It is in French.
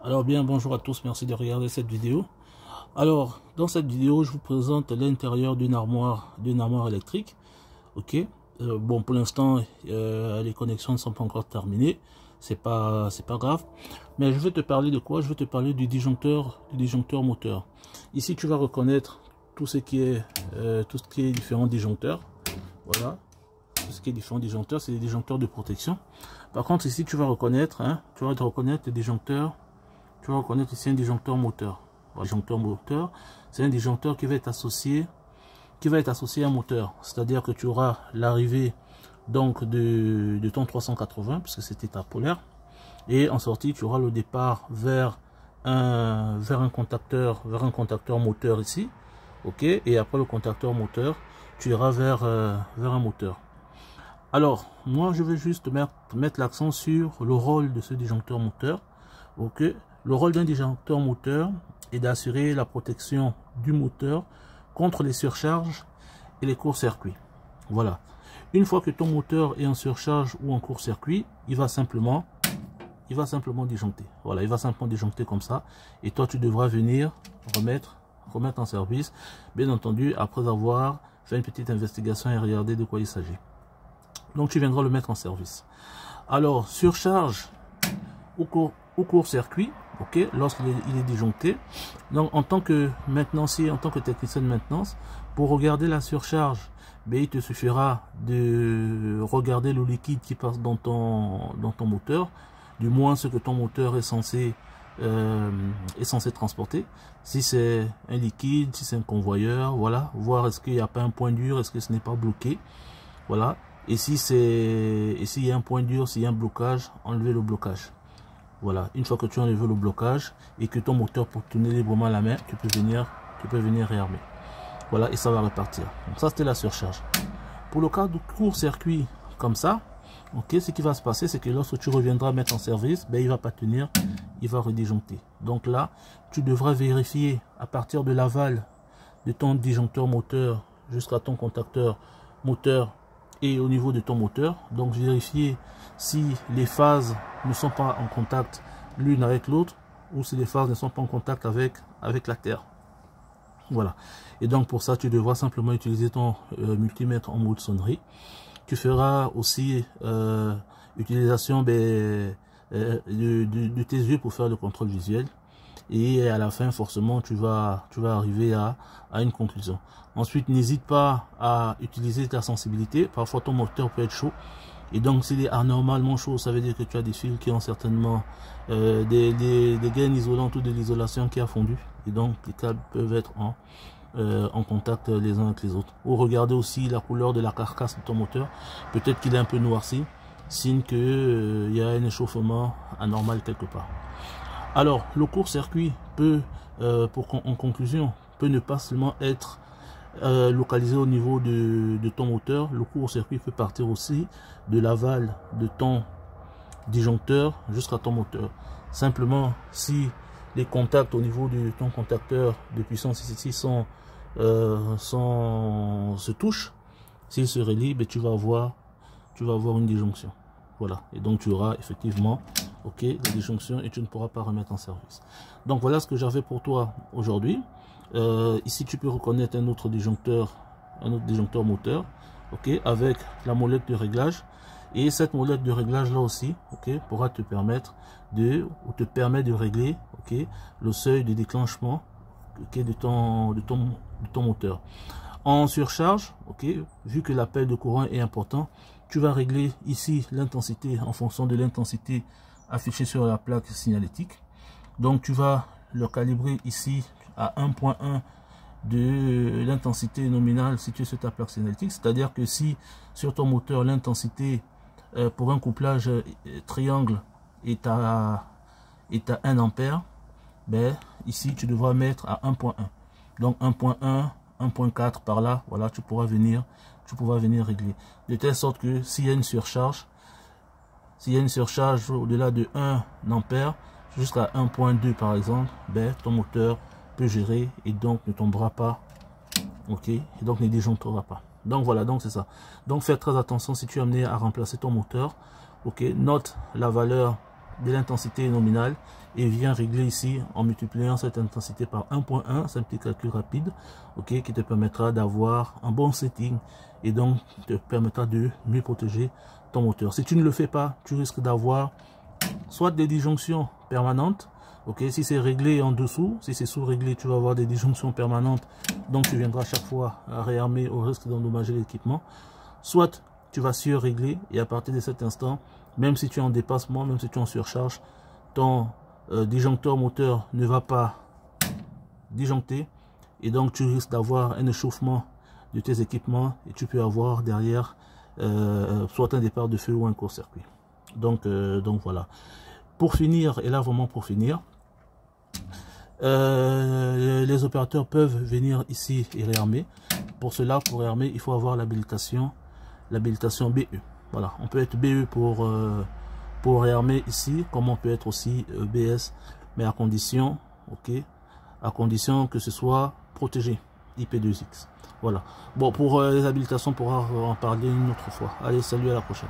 Alors bien, bonjour à tous, merci de regarder cette vidéo. Alors, dans cette vidéo, je vous présente l'intérieur d'une armoire électrique. Ok. Bon, pour l'instant, les connexions ne sont pas encore terminées. C'est pas grave. Mais je vais te parler de quoi? Je vais te parler du disjoncteur moteur. Ici, tu vas reconnaître tout ce qui est différents disjoncteurs. Voilà. Tout ce qui est différents disjoncteurs, c'est des disjoncteurs de protection. Par contre, ici, tu vas reconnaître, tu vas reconnaître les disjoncteurs. Tu vas reconnaître ici un disjoncteur moteur. Le disjoncteur moteur, c'est un disjoncteur qui va être associé à un moteur. C'est-à-dire que tu auras l'arrivée donc de ton 380, puisque c'est état polaire. Et en sortie, tu auras le départ vers un contacteur moteur ici. Ok. Et après le contacteur moteur, tu iras vers un moteur. Alors, moi, je vais juste mettre l'accent sur le rôle de ce disjoncteur moteur. Ok. Le rôle d'un disjoncteur moteur est d'assurer la protection du moteur contre les surcharges et les courts-circuits. Voilà. Une fois que ton moteur est en surcharge ou en court-circuit, il va simplement disjoncter. Voilà, il va simplement disjoncter comme ça. Et toi, tu devras venir remettre en service. Bien entendu, après avoir fait une petite investigation et regarder de quoi il s'agit. Donc, tu viendras le mettre en service. Alors, surcharge ou court-circuit, ok, lorsqu'il est disjoncté. Donc, en tant que maintenancier, en tant que technicien de maintenance, pour regarder la surcharge, ben, il te suffira de regarder le liquide qui passe dans ton moteur, du moins ce que ton moteur est censé transporter. Si c'est un liquide, si c'est un convoyeur, voilà, voir est-ce qu'il n'y a pas un point dur, est-ce que ce n'est pas bloqué, voilà. Et s'il y a un point dur, s'il y a un blocage, enlever le blocage. Voilà, une fois que tu as enlevé le blocage et que ton moteur peut tourner librement la main, tu peux venir réarmer. Voilà, et ça va repartir. Donc ça, c'était la surcharge. Pour le cas de court-circuit comme ça, ok, ce qui va se passer, c'est que lorsque tu reviendras mettre en service, ben, il va pas tenir, il va redisjoncter. Donc là, tu devras vérifier à partir de l'aval de ton disjoncteur moteur jusqu'à ton contacteur moteur et au niveau de ton moteur. Donc vérifier si les phases ne sont pas en contact l'une avec l'autre ou si les phases ne sont pas en contact avec la terre. Voilà. Et donc pour ça, tu devras simplement utiliser ton multimètre en mode sonnerie. Tu feras aussi utilisation de tes yeux pour faire le contrôle visuel. Et à la fin, forcément, tu vas arriver à une conclusion. Ensuite, n'hésite pas à utiliser ta sensibilité. Parfois, ton moteur peut être chaud. Et donc, s'il est anormalement chaud, ça veut dire que tu as des fils qui ont certainement des gaines isolantes ou de l'isolation qui a fondu. Et donc, les câbles peuvent être en contact les uns avec les autres. Ou regarder aussi la couleur de la carcasse de ton moteur. Peut-être qu'il est un peu noirci, signe qu'il y a un échauffement anormal quelque part. Alors, le court-circuit peut, en conclusion, peut ne pas seulement être localisé au niveau de ton moteur. Le court-circuit peut partir aussi de l'aval de ton disjoncteur jusqu'à ton moteur. Simplement, si les contacts au niveau de ton contacteur de puissance ici se touchent, s'ils se relient, ben, tu vas avoir une disjonction. Voilà, et donc tu auras effectivement la disjonction et tu ne pourras pas remettre en service. Donc voilà ce que j'avais pour toi aujourd'hui. Ici tu peux reconnaître un autre disjoncteur moteur, avec la molette de réglage. Et cette molette de réglage là aussi, pourra te permettre de régler, le seuil de déclenchement, de ton moteur. En surcharge, vu que l'appel de courant est important, tu vas régler ici l'intensité en fonction de l'intensité affichée sur la plaque signalétique. Donc tu vas le calibrer ici à 1.1 de l'intensité nominale située sur ta plaque signalétique. C'est-à-dire que si sur ton moteur l'intensité pour un couplage triangle est à 1 ampère, ben, ici tu devras mettre à 1.1. Donc 1.1, 1.4 par là, voilà, tu pourras venir régler. De telle sorte que s'il y a une surcharge, au-delà de 1 ampère jusqu'à 1.2 par exemple, ben, ton moteur peut gérer et donc ne tombera pas, et donc ne disjonctera pas. Donc voilà, donc c'est ça. Donc fais très attention si tu es amené à remplacer ton moteur, note la valeur de l'intensité nominale et viens régler ici en multipliant cette intensité par 1.1. C'est un petit calcul rapide, ok, qui te permettra d'avoir un bon setting et donc te permettra de mieux protéger ton moteur. Si tu ne le fais pas, tu risques d'avoir soit des disjonctions permanentes. Ok, si c'est réglé en dessous, si c'est sous-réglé, tu vas avoir des disjonctions permanentes. Donc tu viendras chaque fois à réarmer au risque d'endommager l'équipement. Soit tu vas sur-régler et à partir de cet instant, même si tu es en dépassement, même si tu es en surcharge, ton disjoncteur moteur ne va pas disjoncter et donc tu risques d'avoir un échauffement de tes équipements et tu peux avoir derrière soit un départ de feu ou un court-circuit. Donc voilà. Pour finir, et là vraiment pour finir, les opérateurs peuvent venir ici et réarmer. Pour cela, pour réarmer, il faut avoir l'habilitation BE. Voilà, on peut être BE pour réarmer ici, comme on peut être aussi BS, mais à condition, ok, à condition que ce soit protégé IP2X. Voilà. Bon, pour les habilitations, on pourra en parler une autre fois. Allez, salut, à la prochaine.